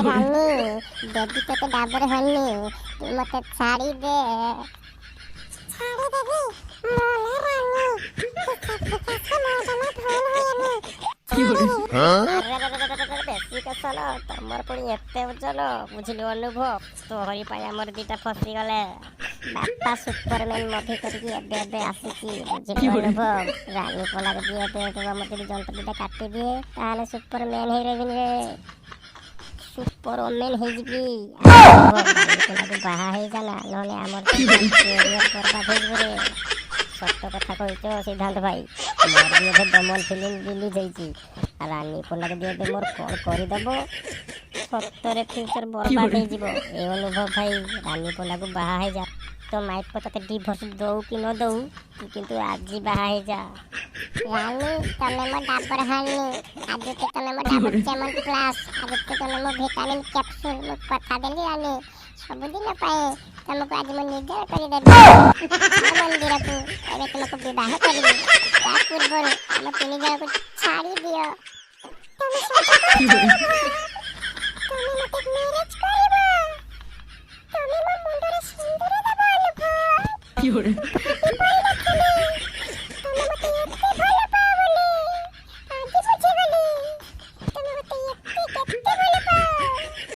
ରାନୀ ଦେବି ତତେ ଡାବର ହନି ତୁ ମତେ ଛାଡ଼ି ଦେ। ଛାଡ଼ି ଦେବି ମୋଲା ରାନୀ ବେଶୀ କେଶଲ ତମର ପୁଣି ଏତେ ଓଜନ ବୁଝିଲୁ ଅନୁଭବ ତୋହରି ପାଇଁ ଆମର ଦିଟା ଫସିଗଲେ। ବାପା ସୁପରମ୍ୟାନ ମଭି କରିକି ଏବେ ଏବେ ଆସିଛି ବୁଝିଲୁ ଅନୁଭବ। ରାନୀ ପୋଲାରେ ଦିଏ ଏବେ ମତେ ଯଦି ଯନ୍ତ୍ର ଦିଟା କାଟିଦିଏ ତାହେଲେ ସୁପରମ୍ୟାନ ହେଇପାରିବିନି ରେ ସୁପରମ୍ୟାନ ହେଇଯିବି। ରାନୀ ପୋଲାକୁ ବାହା ହେଇଯାନା ନହେଲେ ଆମର କ୍ୟାରିୟର ବର୍ବାଦ ହେଇଯିବ ରେ। ସତ କଥା କହିଛ ସିଦ୍ଧାନ୍ତ ଭାଇ ମୋର ବି ଏବେ ଦମନ ଫିଲ୍ମ ରିଲିଜ ହେଇଛି। ରାନୀ ପୋଲାକୁ ବି ଏବେ ମୋର କଣ କରିଦେବ ସତରେ ଫ୍ୟୁଚର ବର୍ବାଦ ହେଇଯିବ। ଏ ଅନୁଭବ ଭାଇ ରାନୀ ପୋଲାକୁ ବାହା ହେଇଯା। ତ ମାଇପ ତତେ ଡିଭୋର୍ସ ଦଉ କି ନ ଦଉ ତୁ କିନ୍ତୁ ଆଜି ବାହା ହେଇଯା। ରାନୀ ତମେ ମୋ ଡାବର ହାନି ଆଜି ତମେ ମୋ ଡାବର ଚେମନ ପ୍ଲସ୍ ଆଜି ତମେ ମୋ ଭିଟାମିନ କ୍ୟାପସୁଲ ମୁଁ କଥା ଦେଲି ରାନୀ ସବୁଦିନ ପାଇଁ ତମକୁ ଆଜି ମୁଁ ନିଜର କରିଦେବି।